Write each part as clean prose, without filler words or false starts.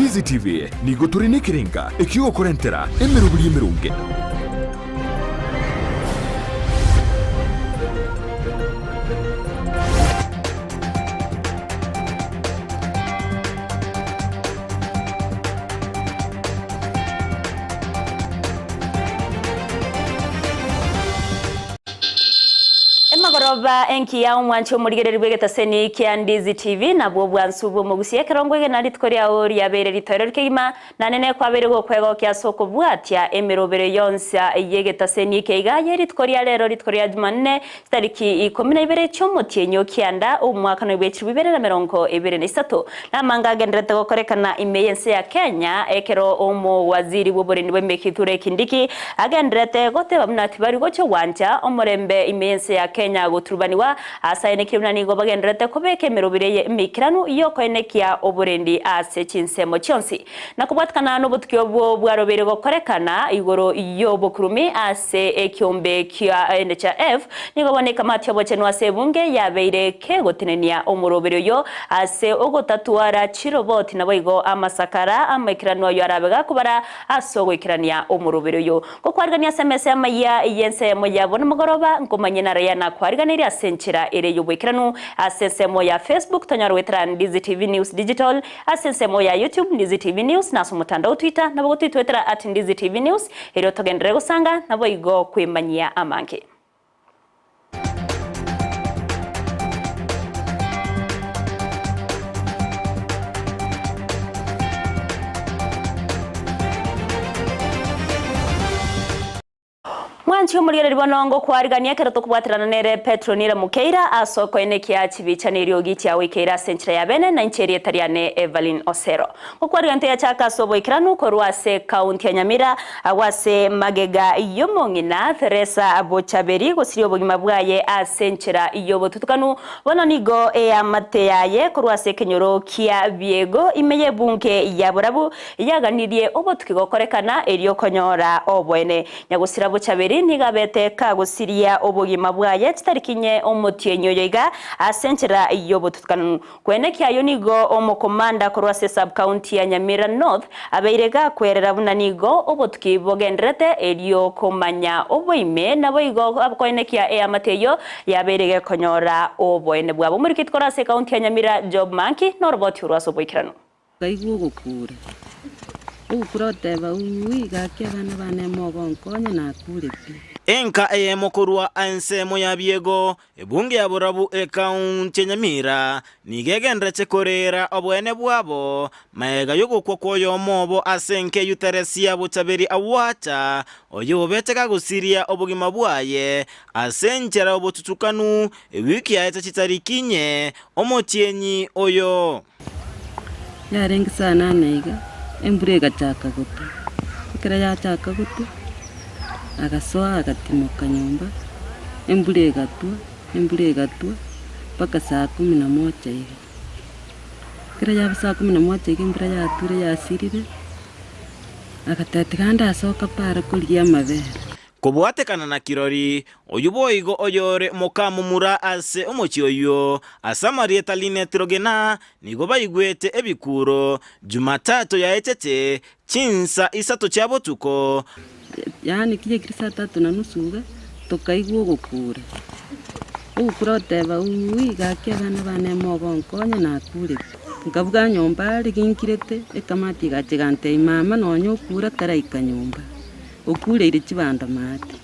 Ndizi TV nigo turi nikiringa ikigo kurentera emeruburi mirunge. Magoroba enki ya umwanchi umurigere ribwegeta seni kia Ndizi TV na bwo nsubu mu Gusii kerongwege na ritkoria ori yabere ritorero rikima na nene kwa bere go kwego kya soko bwatia emerobere yonsa yegeta seni keiga ye ritkoria rero ritkoria jumanne tariki 12 cy'umutienyo kianda umwaka no bweci 2023 na manga gendrete go korekana imeyense ya Kenya ekero omo waziri w'uburindi bw'Ekiture Kindiki agendrete goteba munati bari go cyo wanja omorembe imeyense ya Kenya guturubaniwa asaine kirunanigo bagendrete kubeke merobire mikiranu iyo koenekia oburendi ase chinsemo chonsi na kubwatkana n'obutukyo bwarobere gokorekana igoro iyo bokurumi ase ekyombe kya NHF nigo boneka matyo bochenwa sebunge yabeire kegotinenia omurobere yo ase ogotatuara chiroboti naboigo amasakara amekiranu yo arabega kubara asogwikirania omurobere yo kokwargania SMS Amayia Ensa moyabona mugoroba ngomanye na rayana kwariganira asenchira ere yobwekiranu asensemo ya Facebook tanyarwetera Ndizi TV News Digital asensemo ya YouTube Ndizi TV News na somutandao Twitter nabo twitwetera @Ndizi TV News ero togendere gusanga nabo igo kwimanyia amanke. Mwanchi umurigere ribonongo kwarigania keroto kubwatirana nere Petronira Mukeira asoko enekia chibicha niriogi tia wikeira senchira ya bene na ncheri etariane Everline Osero. Kwarigante ya chaka sobo ikiranu korwase kaunti ya Nyamira awase magega yomongina Teresa Abochaberi gosirio bugima bwaye asenchira iyobo tutukanu bononigo amate yaye korwase kenyoro kia biego imeye bunke ya burabu yaganirie obotukigo korekana eriyo konyora obwene nyagusira Abochaberi nigabete kagusiria obugima bwaye titarikinye omutienyo yiga asenchera iyobo tutkanu kwenekia yonigo omukomanda korwase sub county ya Nyamira North abeirega kwerera bunanigo obotki bogendrete eriyo komanya oboime naboigo abkoenekia amateyo yaberege konyora obwene bwabo muri kitkorase county ya Nyamira job manki norboti urwaso boikirano kaigu gukura ukuroteba uiga kebana bane mogonkonya na kurepi Enka Eyemo kurwa ansemo ya biego ebunge ya burabu ekaunti Nyamira nigegendrete korera obwene bwabo maega yogo kokoyo mobo asenke yuteresia Abochaberi awata oyo beteka gusiria obugima bwaye asenchera obotutukanu wiki ya etachitarikinye omotienyi oyo yarengi sana nega emburega chaka gutu kira ya chaka gutu agasoa agatimoka nyumba emburega tu paka saa 11 hivi kira ya saa 11 hivi mbura ya ture ya sirire agatetikanda asoka para kulia mabere kubwatekana na kirori oyuboigo oyore mokamumura ase omochi oyo asamarieta linetrogena nigo baigwete ebikuro Jumatatu ya etete chinsa isato chabotuko yani kije kirisa 3:30 tokaigwo gukura ukuroteba uiga kebana bane mogonkonya na kure ngabuga nyomba riginkirete ekamati gachigante mama nonyo kura taraika nyumba okure iri kibanda mate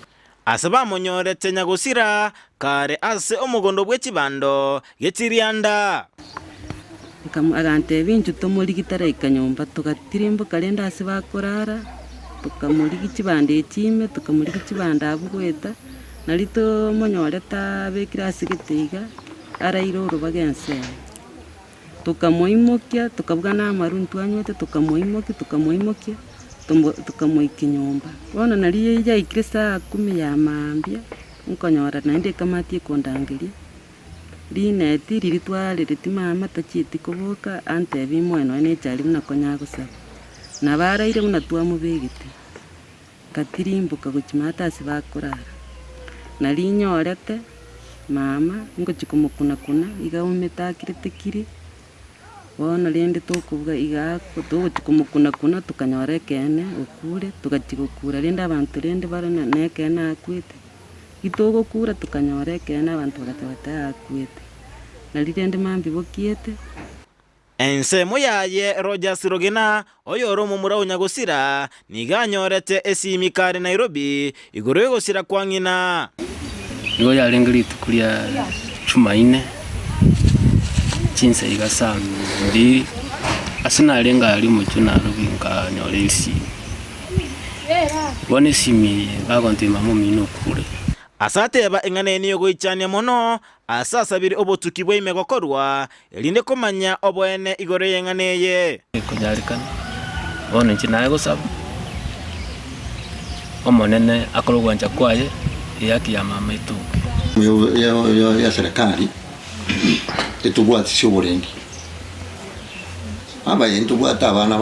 asaba monyorete nyagusira kare ase omugondo bw'ekibando getirianda agante binju tomori gitaraika nyumba tugatirimbo kalenda ase bakorara tukamuri kibande ekime tukamuri kibanda abugweta narito monyoreta bekirasi gitiga arairo rubagense tukamoimokia tukabuga na maruntu anywete tukamoimokia tukamoiki nyumba bona nariye ya ikrisa 10 ya mambia nkonyora nainde kamati kondangiria rineti riritwale ritimama tachiti kubuka ante bimweno ne chali na konyagusa na baraire unatua mubegite katirimbuka guchimata asibakorara narinyorete mama ngochikumukuna kuna igaumeta kiritikiri Bono rindi tukuvuga igako tukumukuna tukanyora kene okure tukachigukura rindi abantu rindi bara nekene akwite itugukura tukanyora kene abantu bagatata akwite na rindi mambi bokiete. Ensa moyaye Rogers Rogina oyoro mumura unyagusira niganyorete esimikari Nairobi igoro yogosira kwa ngina nigo yarengeri tukuria Jumanne chinsa igasa ndi asina lenga ali mucho na rubinga nyoresi bone simi bagontima mu mino kure asateba enganeni yogo ichania mono asasabiri obotuki bwime gokorwa elinde komanya obwene igore yenganeye kunyarikana bone nchinaye gosaba omonene akorogwanja kwaye yaki ya mama itu ya serikali etubwati sio borengi aba yentubwata abana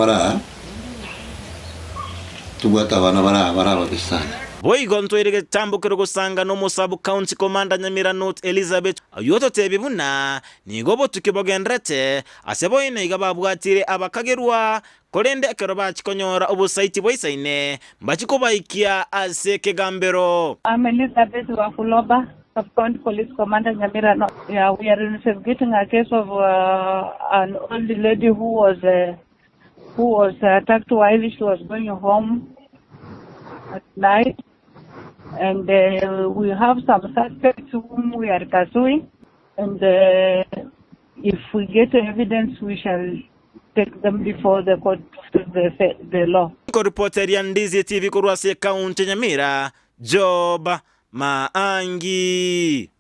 bara babisana boigo ntwerege tambukiro gusanga no musabu county commander Nyamira North Elizabeth ayoto tebibuna nigo botuki bogendrete aseboine igababwatire abakagerwa kolende keroba chikonyora obusaiti boisaine mbachiko baikia ase kegambero. I'm Elizabeth Wakuloba, Sub-County Police Commander Nyamira North. Yeah, we are investigating a case of an old lady who was attacked while she was going home at night, and we have some suspects whom we are pursuing, and if we get evidence we shall take them before the court of the law. Reporter ya Ndizi TV kurwase County Nyamira Job Maangi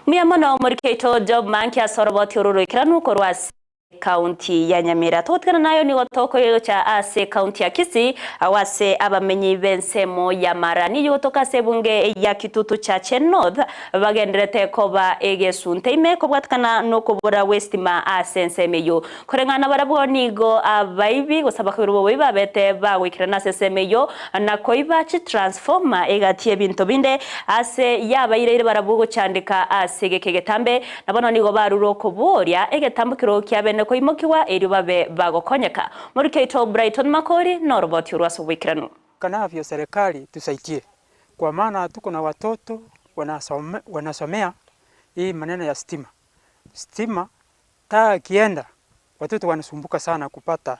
Miamono muriketo Job Maangi asoroboti ururu ikiranu kurwase County ya Nyamira. Tuwatikana nayo ni gotoko yo cha ase County ya Kisii awase abamenyi bensemo ya marani yotoka sebunge ya kitutu cha North bagenderete koba egesunte ime kubwatikana no kubura Westima ase nsemeyo korengana barabonigo abaibi gusaba kwirubo wiba bete bawikirana sesemeyo na koiba chi transformer egatie bintu binde ase yabayire barabugo cyandika ase gekegetambe nabona nigo baruro kuborya egetambukiro kyabene ko imokiwa eri babe bagokonyeka muri Keito Brighton Makori no roboti urwaso wikiranu kanavyo serikali tusaidie kwa maana tuko na watoto wanasomea hii maneno ya stima taa kienda watoto wanasumbuka sana kupata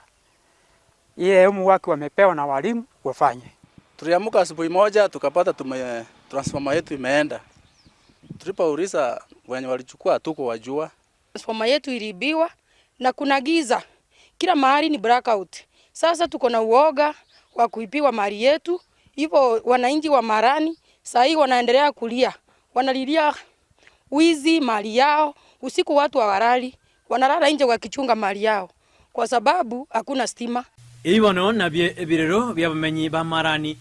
ile elimu wake wamepewa na walimu wafanye. Tuliamuka asubuhi moja tukapata transformer yetu imeenda. Tulipouliza wenye walichukua tuko wajua. Transformer yetu iliibiwa na kuna giza. Kila mahali ni blackout. Sasa tuko na uoga wa kuibiwa mali yetu. Hivyo wananchi wa Marani sasa hivi wanaendelea kulia. Wanalilia wizi mali yao. Usiku watu hawalali. Wanalala nje wakichunga mali yao kwa sababu hakuna stima. Ibono na ebirero byabamenyi ba Marani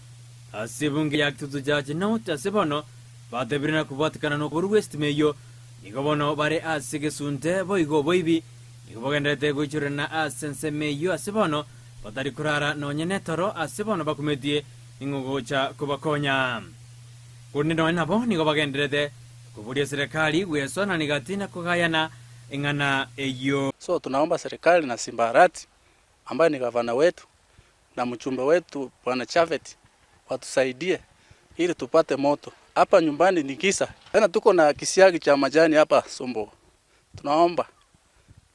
asebunge ya kitutu jaje North asebono batebirina kubatikana no kuru Westmeyo nigobono bare asegesunte boigo boibi nigobogendete gochurena asensemeyo asebono batari kurara no nyenetoro asebono bakumedie ingogocha kubakonya kunni no nabo nigobagendete kuburia serikali gwesona nigatina kugayana ingana eyo. So tunaomba serikali na Simbarati ambaye ni gavana wetu na mchumbe wetu Bwana Chavet watusaidie ili tupate moto. Hapa nyumbani ni kisa. Tena tuko na kisiagi cha majani hapa Sombo. Tunaomba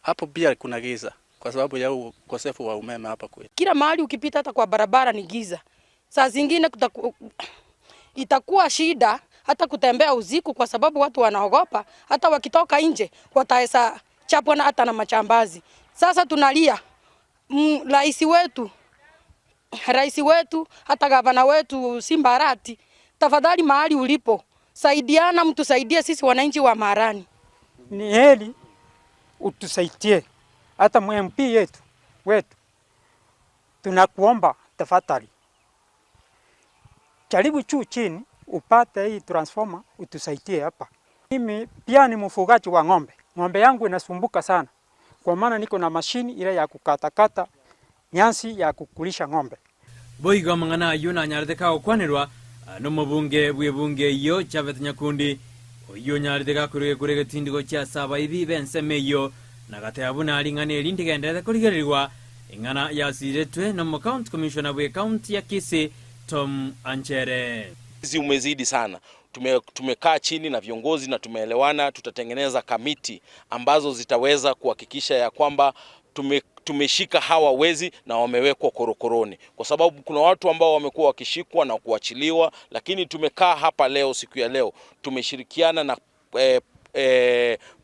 hapo pia kuna giza kwa sababu ya ukosefu wa umeme hapa kwetu. Kila mahali ukipita hata kwa barabara ni giza. Saa zingine itakuwa shida hata kutembea usiku kwa sababu watu wanaogopa hata wakitoka nje wataesa chapwa na hata na machambazi. Sasa tunalia rais wetu hata gavana wetu Simbarati, tafadhali mahali ulipo saidiana, mtusaidie sisi wananchi wa Marani. Ni heli utusaidie hata MP wetu tunakuomba tafadhali karibu chini upate hii transformer utusaidie hapa. Mimi pia ni mfugaji wa ng'ombe. Ng'ombe yangu inasumbuka sana kwa maana niko na mashini ile ya kukatakata nyasi ya kukulisha ng'ombe. Boigo mangana yuna nyardeka okwanirwa no mubunge bwebunge iyo Chavet Nyakundi oyo nyardeka kurege tindigo cha saba ibi bensemeyo na gateabu na ring'ana erindi gendete kurigerirwa ing'ana yasiretwe na county commissioner bwe county ya Kisii Tom Anchere. Hizi umezidi sana. Tumekaa chini na viongozi na tumeelewana, tutatengeneza kamiti ambazo zitaweza kuhakikisha ya kwamba tumeshika hawa wezi na wamewekwa korokoroni, kwa sababu kuna watu ambao wamekuwa wakishikwa na kuachiliwa, lakini tumekaa hapa leo, siku ya leo tumeshirikiana na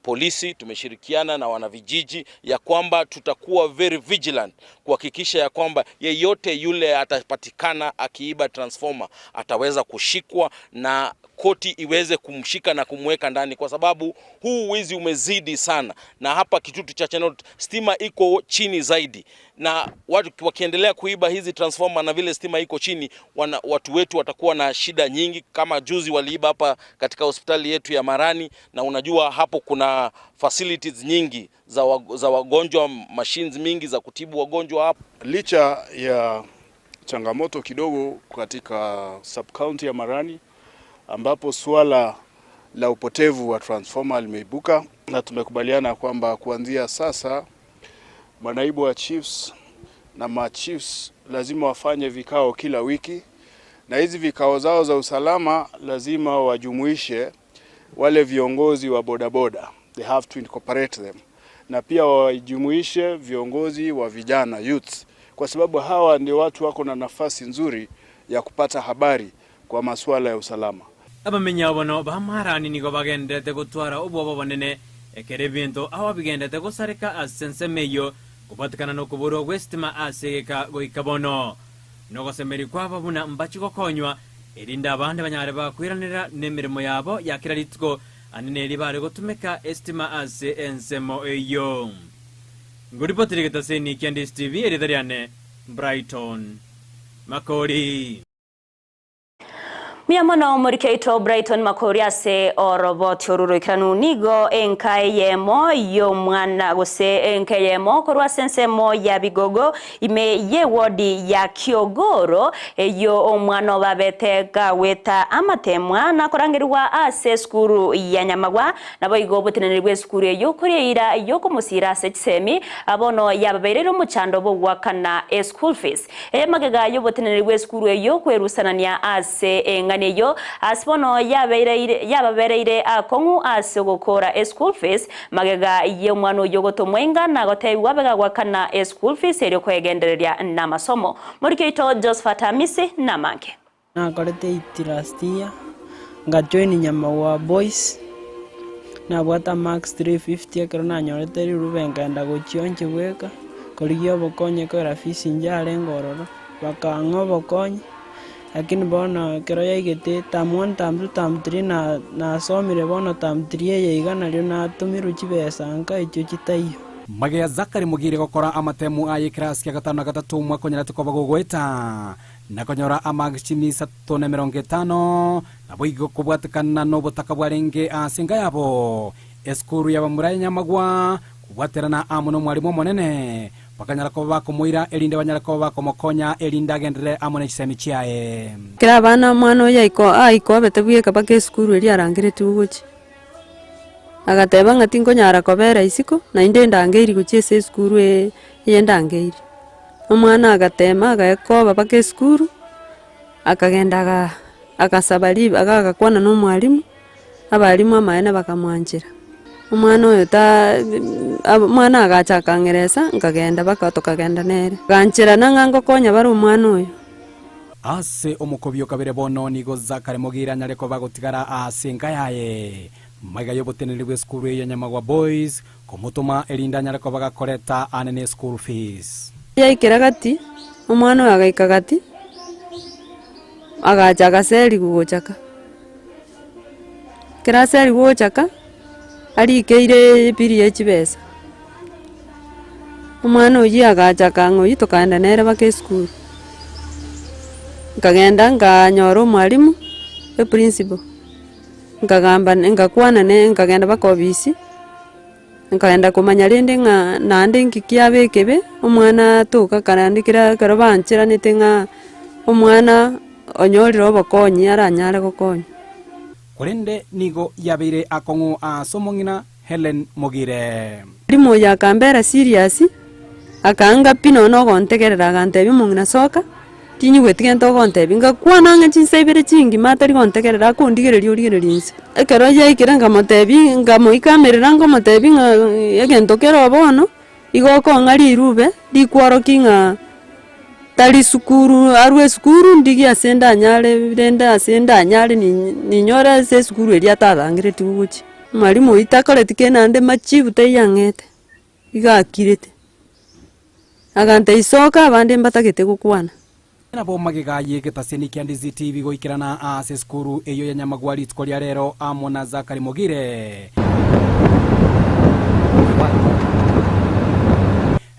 polisi, tumeshirikiana na wanavijiji ya kwamba tutakuwa very vigilant kuhakikisha ya kwamba yeyote yule atapatikana akiiba transformer ataweza kushikwa na koti iweze kumshika na kumweka ndani, kwa sababu huu wizi umezidi sana, na hapa Kitutu cha Chenot stima iko chini zaidi, na watu wakiendelea kuiba hizi transformer na vile stima iko chini, watu wetu watakuwa na shida nyingi. Kama juzi waliiba hapa katika hospitali yetu ya Marani, na unajua hapo kuna facilities nyingi za wagonjwa, machines mingi za kutibu wagonjwa hapo. Licha ya changamoto kidogo katika sub-county ya Marani ambapo swala la upotevu wa transformer limeibuka, na tumekubaliana kwamba kuanzia sasa manaibu wa chiefs na ma-chiefs lazima wafanye vikao kila wiki, na hizi vikao zao za usalama lazima wajumuishe wale viongozi wa bodaboda, they have to incorporate them, na pia wajumuishe viongozi wa vijana, youths, kwa sababu hawa ndio watu wako na nafasi nzuri ya kupata habari kwa masuala ya usalama. Abamenya bono bamarani nigo bagendete gutwara ubwo bonene ekerebinto aho bigendete gusarika asensemeyo kupatikana no kuburo westima aseka goikabono no semeri kwaba buna mbachi gokonywa erinda abandi banyare bakwiranira nemirimo yabo yakira litgo anene libare gotumeka estima ase ensemo eyo nguripotire getaseni Kiandis TV eridariane Brighton Makori. Miamono morikeito Brighton Makori ase oroboti orurukiranu nigo enka Eyemo yo mwana gose enka Eyemo korwa sensemo ya Bigogo ime ye wodi ya Kiogoro eyo omwana babeteka weta amatemwa na korangirwa ase skuru ya Nyamagwa nabo igobotenenirwe skuru eyo kurira yo kumusira ase kisemi abono yababerero muchando bo wakana school fees magega yo botenenirwe skuru eyo kwerusanania ase engane yo aspono yababereire akongu ase gukora school fees magega ye mwana yo gotomwenga na gotewa bega wakana school fees ero kwegendereria na masomo murikeito Josephat Amisi na make na korete itirastia ngajoin Nyamagwa boys na bwata max 350 akero na nyorete rubenga nda gochionje weka koliyo bokonye ko rafisi njale ngororo bakango bokonye lakini bona kero yaigete tam 1 tam 2 tam 3 na somire bona tam 3 yeigana ryo na tumiru chibesa nka icho chitaiyo Magea Zakari mugire gokora amatemu aye class ya 5 na 3 mwaka nyara tukoba gogweta na konyora amagchimi 350 na boigo kubwatikana no butaka bwarenge asinga yabo eskuru ya bamurai Nyamagwa kubwaterana amuno mwalimu monene bakanyara ko bakomuira elinde banyara ko bakomokonya elinda gendere amone chisemi chiae kira bana mwana aiko betebuye kabake eskuru eri arangire tuguchi agateba ngatingo nyara kobera isiko na inde ndangeiri guchese eskuru yendangeiri omwana agatema agako babake eskuru akagenda akasabali agakwana no mwalimu abalimu amaene bakamwanjira omwana oyo mwana agacha kangeresa nkagenda bakatokagenda nere ganchira nangango konya bari omwana oyo ase omukobyo kabere bono nigo Zakari mugira nyare ko bagotigara asinga yaye maga yobotenelwe skuru ya Nyamagwa boys komutuma elinda nyare ko bagakoreta anene school fees yaikira gati omwana oyo agaika gati agacha gaseri gugochaka kiraseri gugochaka ari keire piri echibesa omwana oyi agacha kangoyi tokaenda nere bake school nkagenda nganyora mwalimu principal nkagamba ngakwana ne nkagenda bakobisi nkagenda kumanya rindi nga nande nkikiabekebe omwana tuka karandikira karobanchira nitenga omwana onyoriro obokonyi aranyare gokonya kurende nigo yabire akongu asomongina Helen Mogire. Limo ya kambera serious akanga pino no gontegerera gantebi mungina soka tinyi wetigento gontebi ngakwana ngachi sebere chingi matari gontegerera kundigererio rigererinse ekero yaikira ngamotebi ngamoikamerera ngomotebi egento kero bono igoko ngari rube dikwaro kinga tali sukuru arwe sukuru ndigi asenda nyale birenda asenda nyale ni nyora se sukuru eria tathangire tiguchi mwalimu itakore tikena ande machibu tayangete igakirete agante isoka abandi mbatagete gukwana nabo magigaye Kisii and Ndizi TV goikirana ase skuru eyo ya Nyamagwari tkoria rero amona Zakari Mogire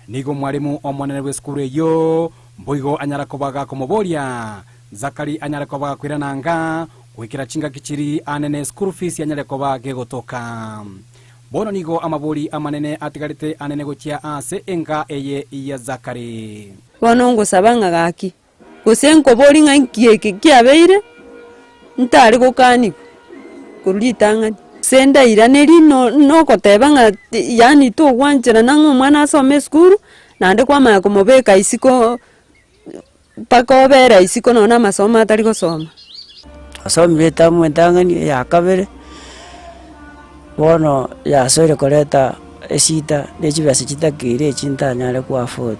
nigo mwalimu omonene we skuru eyo mboigo anyara kobaga komoboria Zakari anyara kobaga kwirananga gwikira chinga kichiri anene school fees anyara kobaga gegotoka bono nigo amabori amanene atigarite anene gochia ase enga eye ya Zakari bono ngosabanga gaki gosenko bori ngankie kiabeire ntari gokani kurulitanga senda iraneri no kotebanga yani to gwanjera nangu mwana asome skuru nande kwa maya komobeka isiko pako bera isiko nona masomo atari gosoma asomire tamwe tangani ya kabere bono ya sore koreta esita nechibase chitakire chintanyale kwa 40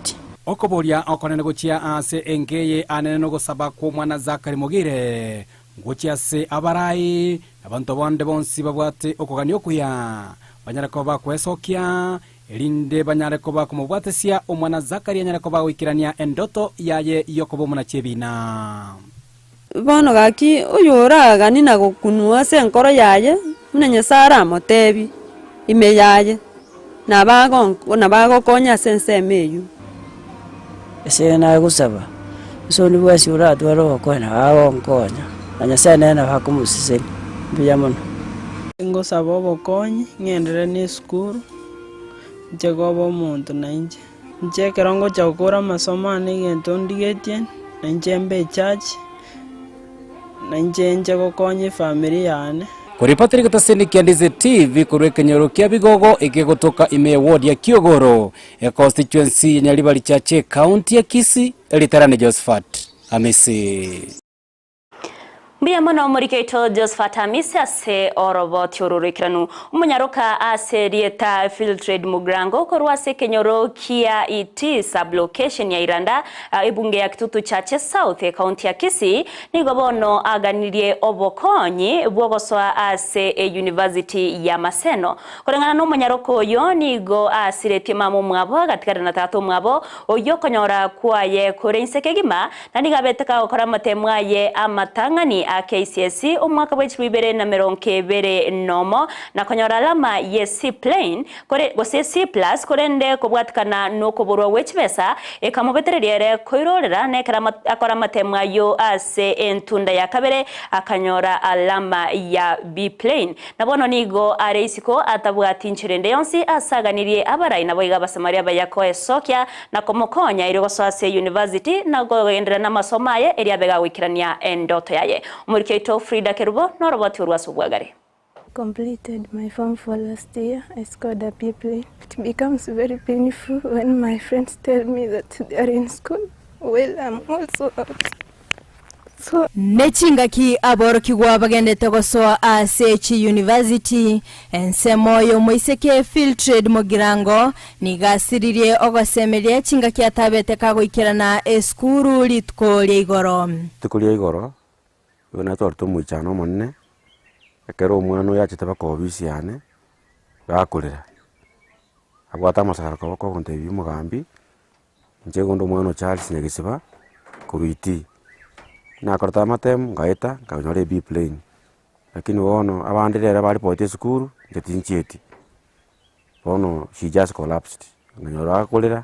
okoboria okonene gochia ase engeye anene no gosaba ko mwana Zakari Mogire gochia se abarai abantu bonde bonsi babwate okogani okuya banyara koba kwesokia elinde banyara koba kumubwatesia omwana Zakari anyara koba wikirania endoto yaye yokobo muna chebina bono gaki uyuraga nina gokunua se nkoro yaye munenya sara motebi ime yaye nabago konya sense meyu ese na gusaba so ni bwasi uratu aro kona awo nkonya anya sene na hakumusiseni biyamono ngosaba obokonyi ngendere ni skuru njegobo muntu nanje njekera ngocha gukora amasomo ane gento ndigetien nanjembe church nanjenje gokonye family yane kuripatiri Kisii and Ndizi TV kurweke nyoro kia bigogo igegotoka ime ward ya Kiogoro ya constituency Nyaribari Chache county ya Kisii elitarane Josephat Amisi Mbia mono murikeito Josephat Amisi ase orobo tiororikiranu umunyaroka ase rieta field trade mugrango korwase kenyoro kia iti sublocation ya Iranda ibunge ya Kitutu Chache South county ya Kisii nigo bono aganirie obokonyi bwogoswa ase university ya Maseno korengana no munyaroko oyo nigo asireti mamu mwabo gatikara na tatu mwabo oyo konyora kwaye korensekegima nani gabeteka okora matemwaye amatangani KCSE umwaka wa 2020 nomo na konyora alama ye C plane kore gose C plus korende kobwatikana no koborwa wechbesa ekamobeterere koirorera nekara akora matemwa yo ase entunda ya kabere akanyora alama ya B plane nabono nigo areisiko atabwati nchirende yonsi asaganirie abarai nabo igabasamaria bayako esokya na komokonya irigoso ase university na gogendera na masomaye eria bega wikirania endoto yaye Murikeito Frida Kerubo noroboti urwasubwagari. Completed my form for last year. I scored a B plane. It becomes very painful when my friends tell me that they are in school. Well, I'm also out. So Nechingaki aboroki gwabagendete gosoa ase university ensemoyo moiseke field trade mogirango nigasiririe ogosemerie chingaki atabete kagoikirana eskuru litko ligoro tukulia igoro yona torto muichano monne ekero omwana yachite bakobisi yane bakurira agwata masara ko kontebi mugambi nje gondo mwana Charles nyegisiba kuruiti na korta matem ngaita kanyore B plane lakini wono abandire bari pote skuru jetincheti wono she just collapsed nganyora kulira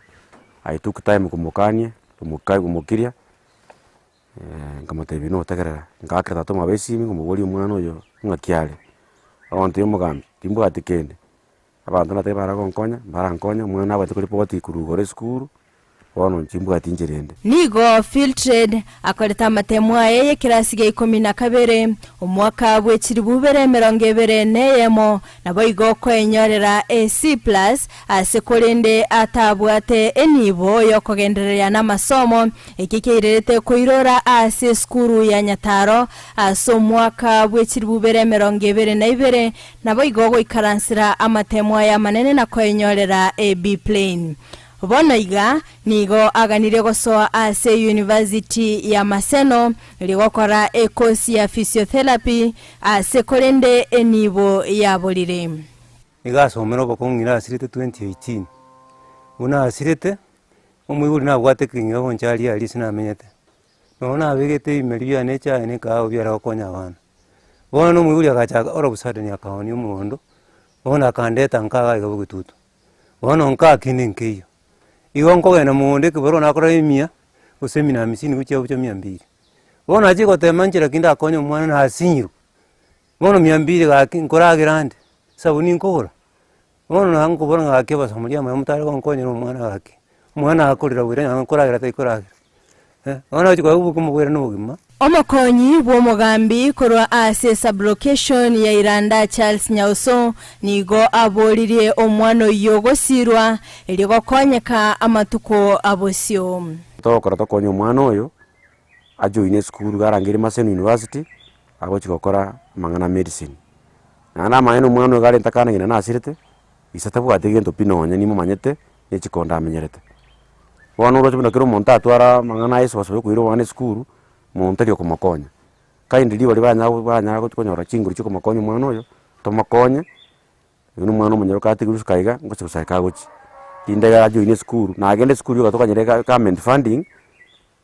I took time kumukanye kumukiria ngamatebi no tegerera ngakira to mabesi ngumubori umwana oyo ngakiale awonte umugambi timbo atikende abantu nate baragonkonya barankonya mwana abate kuri poti kurugore skuru bono nchimbuga tinjirende nigo field trade akoreta amatemu aye y'ekirasi gya 12 omwaka bw'ekiri bubere 20 Eyemo nabo igo kwenyorera AC+ asekolende atabwate enibo yokugenderera n'amasomo ekikirete kuirora ase skuru ya Nyataro aso mwaka bw'ekiri bubere 2022 nabo igo goikaransira amatemu aye manene na kwenyorera AB plane. Bono iga nigo aganire gosoa ase University ya Maseno ligokora ekosi ya physiotherapy ase kolende enibo ya bolire. Iga somero bakongira asirete 2018. Una asirete omwibuli na bwate kinga bonchali ali sinamenyete. Nona abegete imelia necha ene ka obyara okonya abana. Bono omwibuli agachaka orobusade ni akawoni umuhondo. Bono akandeta nkaga igabugututu. Bono nka kininkeyo. Igonko gena muonde kiboro nakora imia usemina 50 gucha bucha 200. Bona aje kotemanjira kinda akonyo mwana na asinyiru. Bona 200 ga nkora grande. Sabuni nkora. Bona nango bora ngake basamulia mutare gonkonyo no mwana gake. Mwana akorira wire nkora gira taikora. Bona aje kwa ubu kumubwira no bugima. Omokonyi bw'omugambi korwa ase sublocation ya Iranda Charles Nyauso nigo abolirie omwana yogosirwa eligokonyeka amatuko abosio. Tokora tokonyo omwana oyo ajoine school garangire Maseno University agochikokora mangana medicine. Na maeno omwana gari ntakana ngina nasirete isatabu ategento pinonya nimo manyete echikonda amenyerete. Wana uro chibona kiro monta atwara mangana yeso basobe kuiro wane school monterio kumakonya kaindi bali banya konyora chinguru chiko makonya mwana oyo tomakonya uno mwana munyero kati gurusu kaiga ngoche kusaka guchi inde ya joine school na agende school yo gatoka nyereka government funding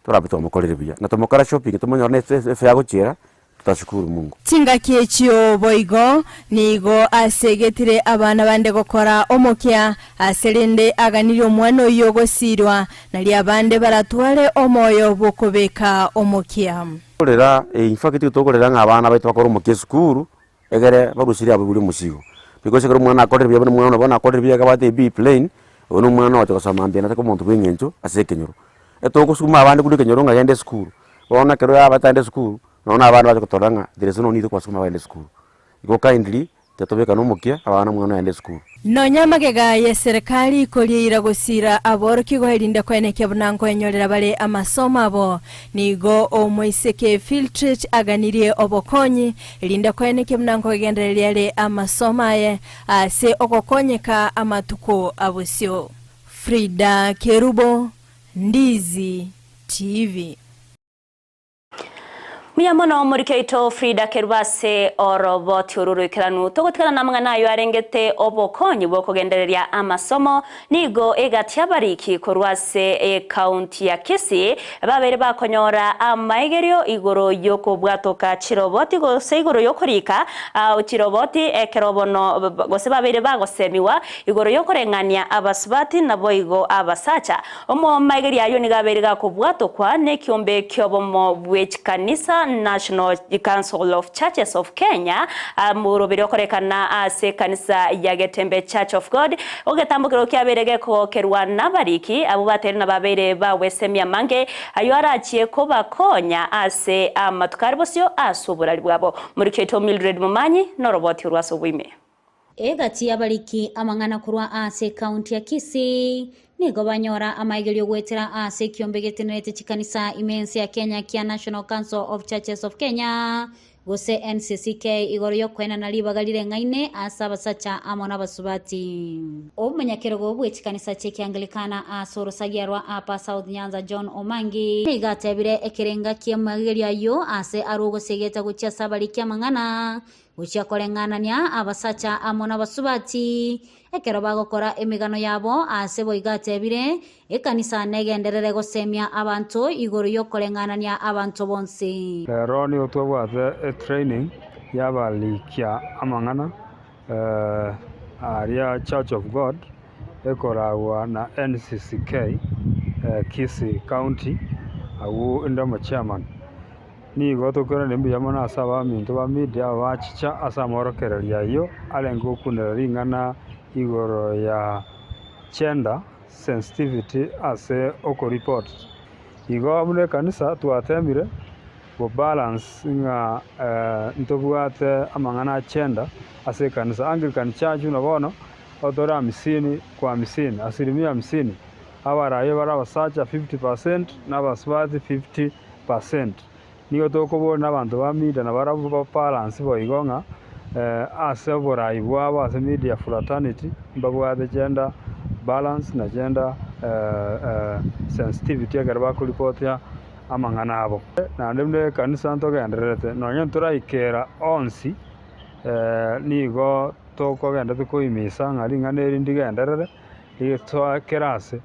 torabito mukorere biya na tomokara shopping tomonyora ne fe yagochera tutashukuru Mungu. Tinga kiechio boigo nigo asegetire abana bande gokora omokia aserende aganirio mwana oyo gosirwa nali abande baratware omoyo bokobeka omokia. Korera in fact tutokorera ngabana baito bakora omokia school egere barusiri abo buri musigo. Because kero mwana akorera biya mwana bona akorera biya kabate B plane ono mwana wacho kasama mbena tako muntu kwengencho asekenyoro. Eto kusuma abande kuri kenyoro ngayende school. Bona kero abatande school. Naona abana baje kutoranga there is no need kwa soma baende school. Iko kindly tatobeka no mukia abana mwana aende school. No nyamagega ya serikali ikolira gusira aboroki goherinde kweneke bunango enyorera bale amasomo abo nigo omwiseke filtrate aganirie obokonyi linde kweneke bunango genderere amasomo aye ase okokonyeka amatuko abusio. Frida Kerubo, Ndizi TV. Miyamono murikeito Frida Kerubase oroboti ururukiranu togotikana namwe nayo arengete obokonyi bwo kugendereria amasomo nigo egatiabariki kurwase county ya Kisii babere bakonyora amaigerio igoro yoko bwatoka chiroboti gose igoro yokurika chiroboti ekerobono gose babere bagosemiwa igoro yokorengania abasubati nabo igo abasacha omo maigerio ayo nigabere gakobwatokwa nekiombe kyobomo bwechikanisa National Council of Churches of Kenya murubiro korekana ase kanisa ya Getembe Church of God ogetambukiro kyaberege ko kerwa nabariki abo bateri nababere bawesemya mange ayo arachiye ko bakonya ase amatukarbosyo asubura bwabo muri keto Mildred Mumanyi no roboti urwaso wime egati abariki amangana kurwa ase county ya Kisii nigo banyora amaigerio gwetera ase kiombe getenete chikanisa imensi ya Kenya kia National Council of Churches of Kenya gose NCCK igoro yokwena na libagalire ngaine asaba sacha amona basubati omanyakero gobwe chikanisa cheki Anglikana asoro sagiarwa apa South Nyanza John Omangi igatebire ekerenga kia magigerio ayo ase arugo segeta gucha sabali kia mangana gucha korenganania abasacha amona basubati ekero bagokora emigano yabo asebo igatebire ekanisa negenderere gosemia abantu igoro yokorenganania abantu bonse lero ni otwabwate training yabalikia amangana aria Church of God ekoragwa na NCCK Kisii County awu ndamo chairman ni gotokora nembi yamana asaba minto ba media wachicha asamorokereria yo alengo kuneringana igoro ya chenda sensitivity ase oko report igo abune kanisa twatemire go balance nga ntobwate amangana chenda ase kanisa Anglican Church unabono odora 50 kwa 50 asilimia 50 abaraye barabasacha 50% n'abaswati 50%. Niyo tokobona abantu bamida na barabu balance boigonga ase borai bwabo ase media fraternity mbabwate gender balance na gender sensitivity agarba ku report ya amangana abo na ndemne kanisa ntogenderete nonye turaikera onsi nigo tokogenda tukoimisa ngari nganeri ndigenderere igitwa kerase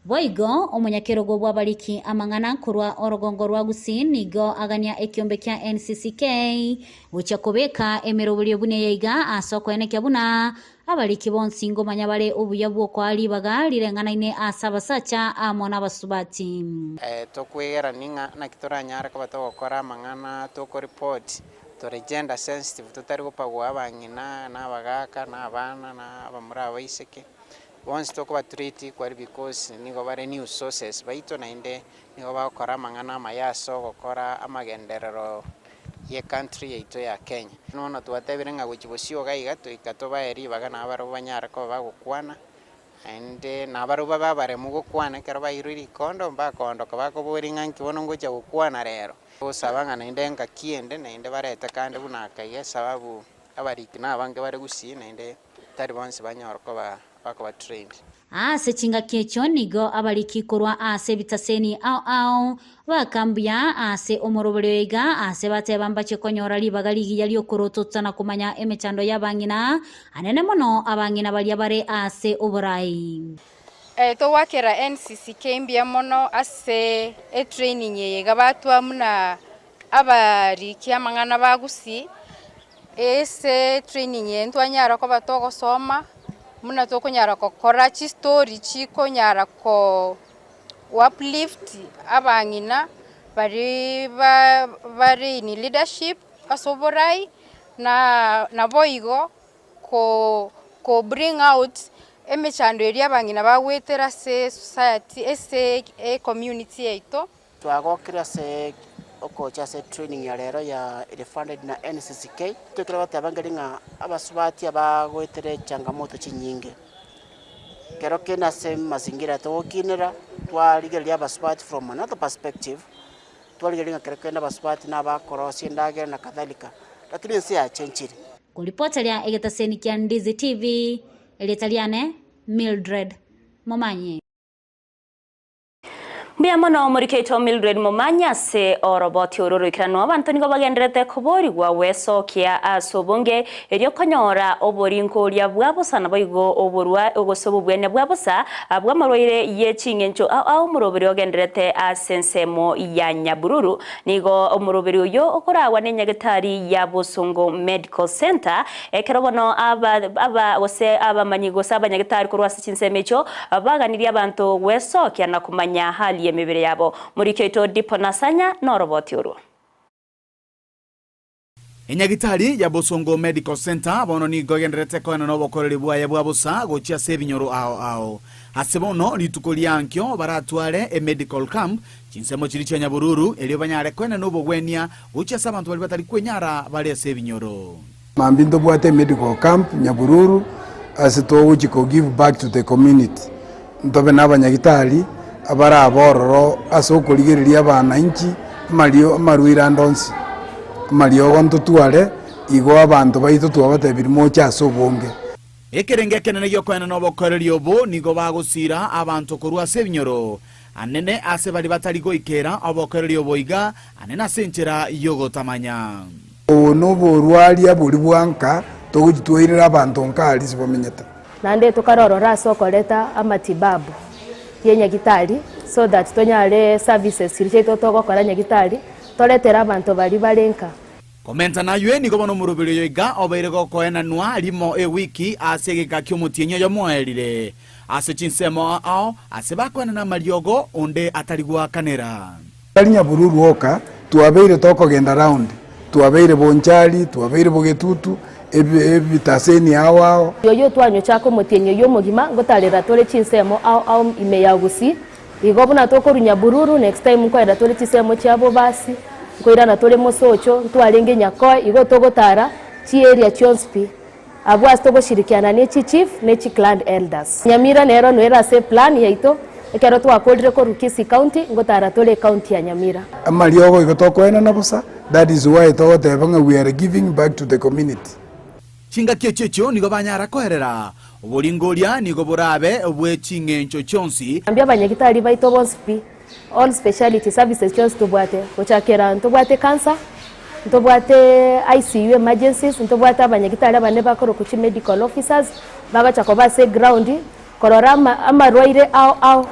Boigo omunyakirogo bw'abaliki amangana kurwa orogongo rwa Gusii nigo agania ekiombe kya NCCK bucha kubeka emerobulyo bune yeiga asoko eneke buna abaliki bonsi ngomanya bale obuya bwoko ali baga lirenganaine asabasacha amona basubati tokwera ninga nakitoranyara ko batokora amangana toko report tore gender sensitive tutari gupagwa abangina n'abagaka n'abana n'abamura abaiseke once talk about treaty kwari because nigo bare new sources baito nainde nigo bakora amangana amayaso gukora amagenderero ye country yaito ya Kenya nona twatebire nga gukibosio gaiga tuikatoba eri baga nabaro banyara ko bagukwana ande nabaro baba bare mugukwana kero bayiriri kondo mbakondo kabako boringa nkibono ngoja gukwana rero osabanga nainde nga kiende nainde bareta kandi bunakaye sababu abariki nabange bare Gusii nainde tari bonse banyara ko bakaba trained ase chinga kecho nigo abaliki kurwa ase bitaseni au bakambya ase omorobolyoiga ase batebamba chekonyora libagaligi yali okorototsana kumanya emechando yabangina anene mono abangina bali bare ase oborai to wakera NCCK mbya mono ase training yega batwa muna abariki amangana ba Gusii ese training yentwanyara ko batogo soma muna tokonyara ko korachi story chiko nyara ko uplift abangina bari ni leadership asoborai na boigo ko bring out emechando eri abangina bagwetera se society ese community yaito twagokira se okocha se training ya rero ya funded na NCCK tukira batabangari nga abasubati abagwetere changamoto chinyinge kero kena se mazingira tokinera twaligeria abasubati from another perspective twaligeria kero kena abasubati na bakorosi ndage na kadhalika lakini si ya chenchiri kulipotelea egetaseni kya Ndizi TV elitaliane Mildred Momanye Mbia mono murikeito Mildred Momanya se oroboti ururikirano abantu nigo bagenderete kubori gwa weso kia asobonge eryo konyora oborinko lya bwabusana boigo oborwa ogosobo bwene bwabusa abwamarwaire yechingencho au murobiri ogenderete asensemo ya Nyabururu nigo omurobiri uyo okorawa n'enyagetari ya Busungu Medical Center ekerobono aba ose abamanyigo sabanyagetari kurwa sichinsemecho baganiriye abantu weso kia nakumanya hali emibere yabo muri keito dipo nasanya no roboti uru enyagitari ya Busungu Medical Center bono ni gogenderete ko no bokoreri bwaye bwabusa gochia sebinyoro ao asebono litukolyankyo baratware medical camp chinsemo chiri cha Nyabururu elio banyare kwena no bogwenia gochia sabantu bali batali kwenyara bali sebinyoro mambindo bwate medical camp Nyabururu asito which go give back to the community ntobe nabanyagitari abara abororo asokoligereria abana inchi mario amarwira ndonsi mario gonto tuare igo abantu baito tuabatebiri mocha asobonge ekerenge kenene gyo kwena no bokoreri obo nigo bagusira abantu kurwa sebinyoro anene ase bali batali goikera abokoreri oboiga anene asenchera yogo tamanya ono borwali aburi bwanka togitwirira abantu nkali sibomenyeta nande tukarorora sokoleta amatibabu yenyagitari so that tonyale services kirito togokora nyagitari toletera abantu bali balenka komenta na yue ni gobono murubiri yoiga obaire gokoena nwa limo wiki asegeka kyomutinyo yo moelire ase chinsemo ao ase bakwena na mariogo onde ataligwa kanera ali Nyabururu oka tuabeire tokogenda round tuabeire bonchali tuabeire bogetutu ebitaseni awao yoyo twanyo chako motenye yo mogima ngotarera tole chinsemo au ime ya Gusii igo buna tokorunya bururu next time nko era tole chinsemo cyabo basi nko ira na tole mosocho ntwarenge nyako igo togotara chi area chonspi abwa stogo shirikiana nechi chief nechi clan elders Nyamira nero no era se plan yaito ekero twakodire ko Kisii county ngotara tole county ya Nyamira amariogo igo tokoena na bosa. That is why we are giving back to the community. Chinga kyecho nigo banyara koherera obulingoria nigo burabe obwe chingencho chonsi ambia banyagitari baito bonspi all specialty services chonsi tobwate ochakera ntobwate cancer ntobwate ICU emergencies ntobwate abanyagitari abane bakoro kuchi medical officers bagacha ko base ground kororama amarwaire au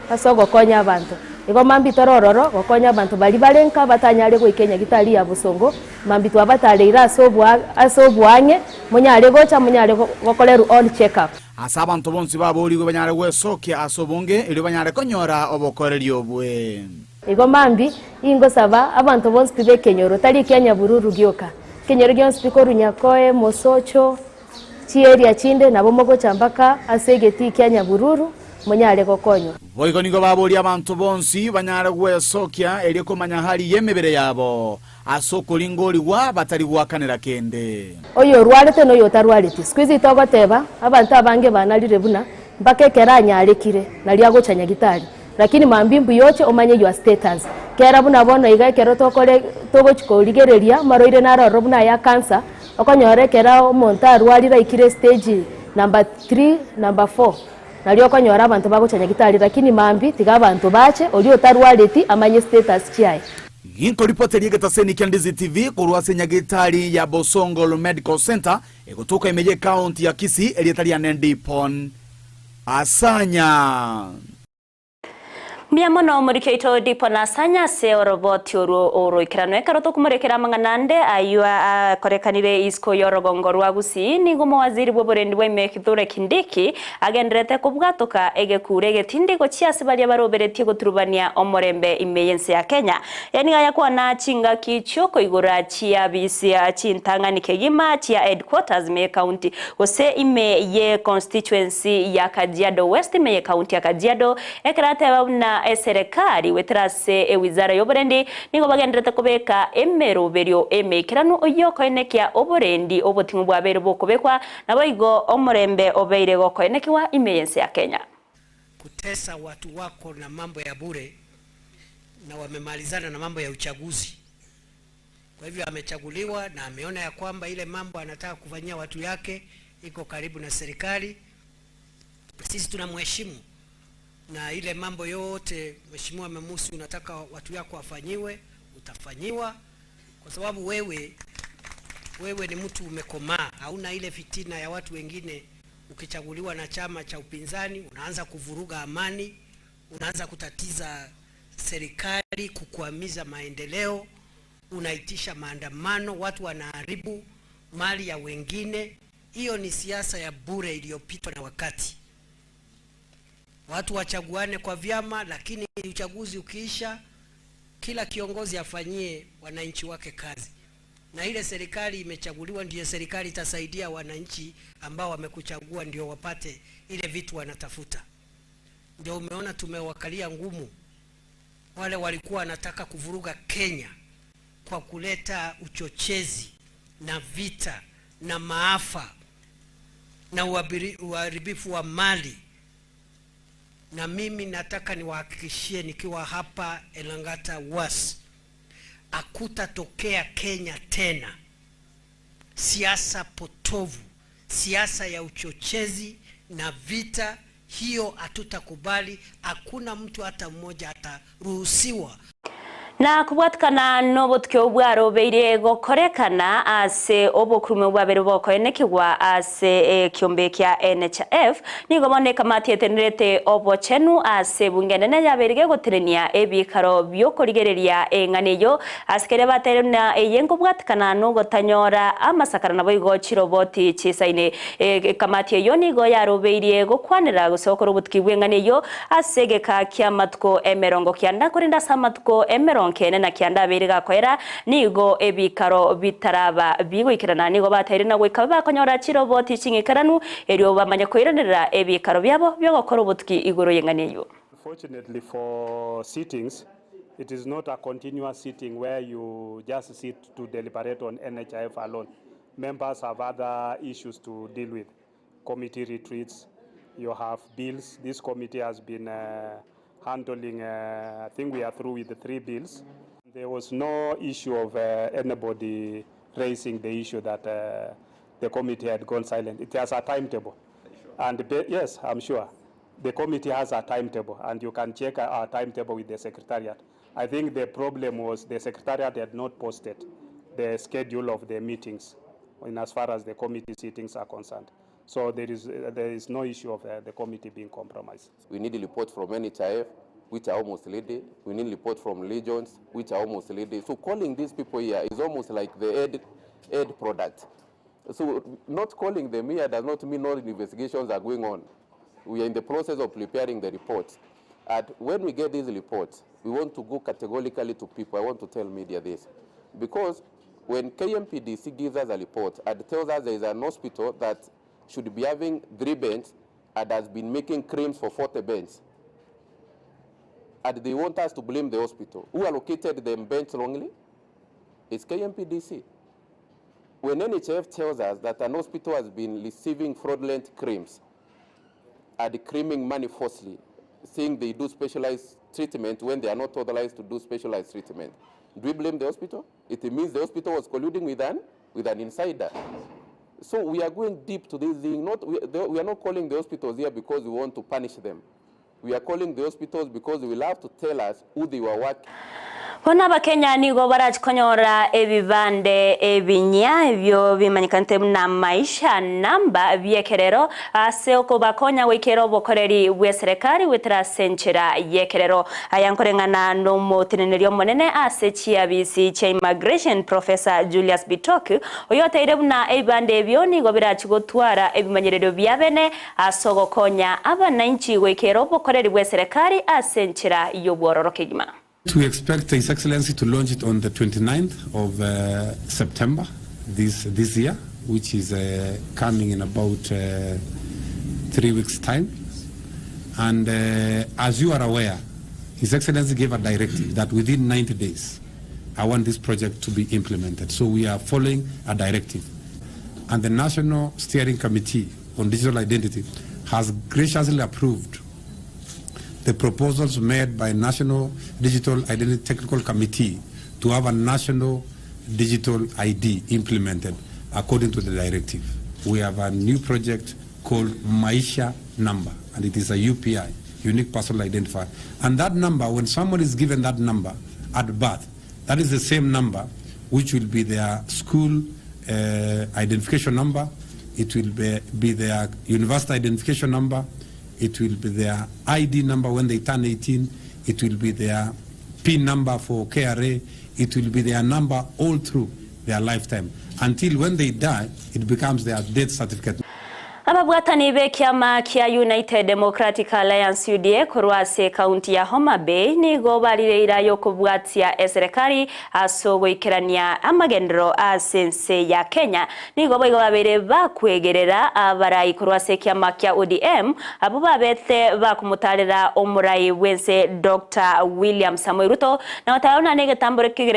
asogo konya abantu igo mambi torororo gokonya abantu bali balenka batanyale go Kenya gitali ya busongo mambi twa bataleira asobwange munyale gocha munyale gokoleru all check up asa abantu bonsi baboli go banyale gwesokia asobonge ili banyale konyora obokoreri obwe igo mambi ingo saba abantu bonsi pibe kenyoro tali Kenya bururu gyoka kenyoro gyon speaker runyakoe mosocho chieria chinde nabo mogo chambaka asegeti Kenya bururu munyale gokonyo boigo nigo baboli abantu bonsi banyale gwesokia eli komanya hali yemebere yabo asoko lingoli wa batali gwakanira kende oyo rwalete no yotarwalete squeeze togoteba abantu abange banalire buna mbakekera anyalekire nali agochanya gitari lakini mambimbu yoche omanye your status kera buna bono igakero tokore togochikoligereria maroire naroro buna ya cancer okonyorekera omonta arwalira ikire stage number 3 number 4 nalio konyora abantu bagochanya gitari lakini mambi tiga abantu bache olio tarwaleti amanye status chiaye Ginko ripoteri yegetaseni kia Ndizi TV kuruwase nyagitari ya Bosongo Medical Center ekutoka Amayia County ya Kisii elietari ya Nendipon Asanya Miamono murikeito dipona asanya se oroboti oro ikirano ekaroto kumurekera manganande ayua korekanire isko yorogongo rwa Gusii ningo mawaziri boborendi bwa Mekithure Kindiki agendrete kubwatoka egekure getindiko chiasi bali baroberetie guturubania omorembe imeyense ya Kenya yani gaya kwa na chinga kichoko igora chia bisia chintangani kegima chia headquarters Amayia County ose Amayia constituency ya Kajiado West Amayia County ya Kajiado ekrate na serikali weterase wizara y'oburendi ningo bagendrete kubeka emeroberio emekirano oyoko enekia oburendi obutingu bwa bere bokobekwa naboigo omorembe obeire goko enekiwa imeyense ya Kenya kutesa watu wako na mambo ya bure na wamemalizana na mambo ya uchaguzi. Kwa hivyo amechaguliwa na ameona ya kwamba ile mambo anataka kufanyia watu yake iko karibu na serikali. Sisi tunamheshimu na ile mambo yote mheshimiwa Memusi unataka watu yako wafanyiwe utafanyiwa kwa sababu wewe ni mtu umekomaa, hauna ile fitina ya watu wengine. Ukichaguliwa na chama cha upinzani unaanza kuvuruga amani, unaanza kutatiza serikali, kukwamiza maendeleo, unaitisha maandamano, watu wanaharibu mali ya wengine. Hiyo ni siasa ya bure iliyopitwa na wakati. Watu wachaguane kwa vyama, lakini uchaguzi ukiisha kila kiongozi afanyie wananchi wake kazi. Na ile serikali imechaguliwa ndiyo serikali itasaidia wananchi ambao wamekuchagua ndio wapate ile vitu wanatafuta. Ndio umeona tumewakalia ngumu wale walikuwa wanataka kuvuruga Kenya kwa kuleta uchochezi na vita na maafa na uharibifu wa mali. Na mimi nataka niwahakikishie nikiwa hapa Elangata was hakutatokea Kenya tena siasa potovu, siasa ya uchochezi na vita. Hiyo hatutakubali. Hakuna mtu hata mmoja ataruhusiwa. Na kubwatkana nobotkyo bwaro beire gokorekana ase obokurume bwabere boko enekigwa ase kiombe kya NHF nigo boneka matietenrete obochenu ase bungenene yaberige goterenia ebikaro byokorigereria enganeyo askere baterena eyengo bwatkana no gotanyora amasakara nabo igochiroboti chisaine kamati yo nigo yarobeire gokwanira gusokoro butki bwenganeyo asege ka kya matko emerongo kyanda korinda samatko emerongo kene na kianda biriga kwera nigo ebikaro bitaraba bigwikirana nigo batari na gwika bakonyora chirobo tichingikaranu erio bamanya kwiranira ebikaro byabo byo gukora ubutiki iguru yenganiyo. Fortunately for sittings, it is not a continuous sitting where you just sit to deliberate on NHIF alone. Members have other issues to deal with. Committee retreats, you have bills. This committee has been handling, I think we are through with the 3 bills. There was no issue of anybody raising the issue that the committee had gone silent. It has a timetable. And yes, I'm sure. The committee has a timetable, and you can check our timetable with the Secretariat. I think the problem was the Secretariat had not posted the schedule of the meetings in as far as the committee sittings are concerned. So there is no issue of the committee being compromised. We need a report from NHIF, which are almost ready. We need a report from Legions, which are almost ready. So calling these people here is almost like the aid product. So not calling them here does not mean no investigations are going on. We are in the process of preparing the reports. And when we get these reports, we want to go categorically to people. I want to tell media this. Because when KMPDC gives us a report and tells us there is an hospital that should be having 3 beds and has been making creams for 40 beds, and they want us to blame the hospital, who allocated them beds wrongly? It's KMPDC. When NHF tells us that an hospital has been receiving fraudulent creams and creaming money falsely, saying they do specialized treatment when they are not authorized to do specialized treatment, do we blame the hospital? It means the hospital was colluding with an insider. So we are going deep to this thing. We are not calling the hospitals here because we want to punish them. We are calling the hospitals because they will have to tell us who they were working. Hona Bakenya nigo barachikonyora ebibande ebinya ebyo bimanyikante na maisha namba byekerero ase oko bakonya wekero bokoreri bwe serikali wetera senchera yekerero ayankorengana no motinerio monene ase chiabisi cha immigration Professor Julius Bitoku oyoteire buna ebibande ebyo nigo birachigotwara ebimanyerero byabene asogokonya abananchi wekero bokoreri bwe serikali asenchera yobororokegima. We expect His Excellency to launch it on the 29th of September this year, which is coming in about 3 weeks' time. And as you are aware, His Excellency gave a directive that within 90 days, I want this project to be implemented. So we are following a directive. And the National Steering Committee on Digital Identity has graciously approved the proposals made by National Digital Identity Technical Committee to have a national digital ID implemented according to the directive. We have a new project called Maisha Number, and it is a UPI, Unique Personal Identifier. And that number, when someone is given that number at birth, that is the same number which will be their school identification number, it will be their university identification number, it will be their ID number when they turn 18, it will be their PIN number for KRA, it will be their number all through their lifetime. Until when they die, it becomes their death certificate. Ababwatani be kiama kia United Democratic Alliance UDA kurwase kaunti ya Homa Bay nigo baririra yo kubwatia serikali asogoikerania amagendero asense ya Kenya nigo boigo babere bakwegerera abarayi kurwase kiama kia ODM abo babete bakumutarira omurayi wense Dr. William Samoei Ruto na wataona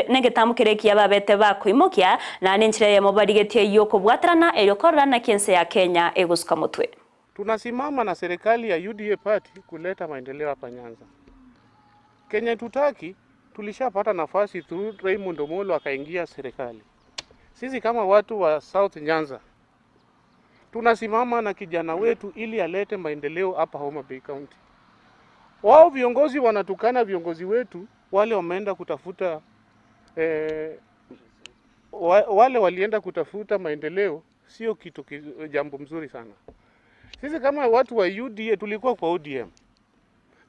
negetamukire kia babete bakwimokia na nenchire ya mobadigetie yo kubwatrana eyokorana kiense ya Kenya Kamutwe. Tunasimama na serikali ya UDA party kuleta maendeleo hapa Nyanza. Kenya tutaki tulishapata nafasi through Raymond Omolo akaingia serikali. Sisi kama watu wa South Nyanza tunasimama na kijana wetu ili alete maendeleo hapa Homa Bay County. Wao viongozi wanatukana viongozi wetu wale wameenda kutafuta wale walienda kutafuta maendeleo. Sio kitu jambo mzuri sana. Sisi kama watu wa UDA tulikuwa kwa ODM.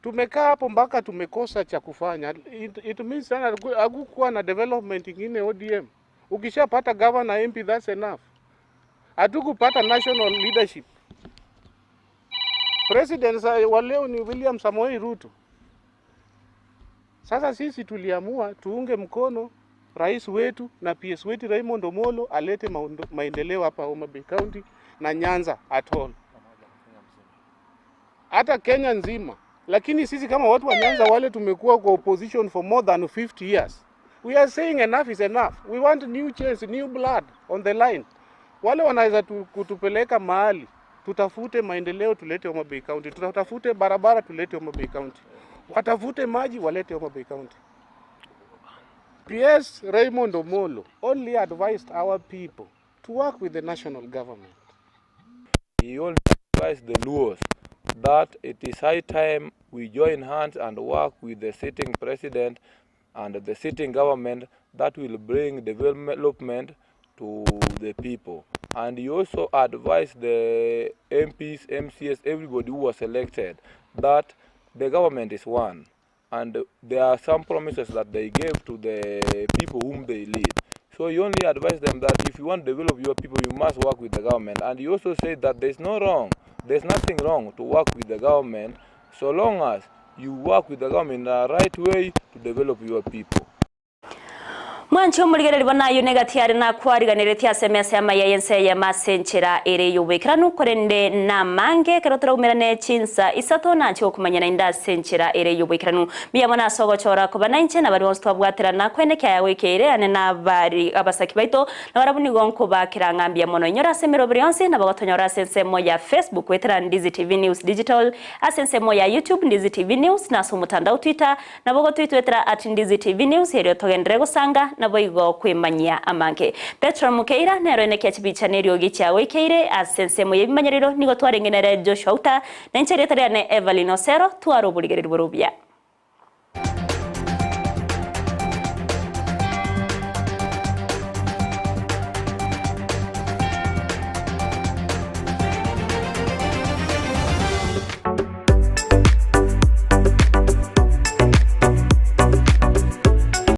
Tumekaa hapo mpaka tumekosa cha kufanya. It means sana hakukuwa na development ingine ODM. Ukishapata governor MP that's enough. Hatukupata national leadership. President wa leo ni William Samoei Ruto. Sasa sisi tuliamua tuunge mkono rais wetu na PS wetu Raymond Omolo alete maendeleo hapa Homa Bay County na Nyanza at all. Hata Kenya nzima. Lakini sisi kama watu wa Nyanza wale tumekuwa kwa opposition for more than 50 years. We are saying enough is enough. We want new change, new blood on the line. Wale wanaweza kutupeleka mahali, tutafute maendeleo tulete Homa Bay County, tutafute barabara tulete Homa Bay County. Watafute maji walete Homa Bay County. PS Raymond Omolo only advised our people to work with the national government. He only advised the Luos that it is high time we join hands and work with the sitting president and the sitting government that will bring development to the people. And he also advised the MPs, MCS, everybody who was elected that the government is one. And there are some promises that they gave to the people whom they lead. So he only advised them that if you want to develop your people, you must work with the government. And he also said that there's nothing wrong to work with the government so long as you work with the government in the right way to develop your people. Mwancho muligere libona yo negatiare na kwariganire tia SMS ya mayense ya masenchera ere yubekira nukorende na mange karotora umerane chinsa isato na cyo kumanya na inda senchera ere yubekira nu biyamana sogo chora ko bananche na bari wonse twabwatira na kweneka yawe kere ane na bari abasaki baito na barabuni gonko bakira ngambia mono nyora semero brionse na bagotonyora sense moya Facebook wetera Ndizi TV News Digital asense moya YouTube Ndizi TV News na sumutandao Twitter na bagotwitwetera @Ndizi TV News ere togendrego sanga na boigo kwimanya amanke Petro Mukeira nero eneke chibicha nerio gichawe keire asense moye bimanyariro nigo twarengenere Joshua Auta na nchereta ne Everline Osero twaro buligere borubya.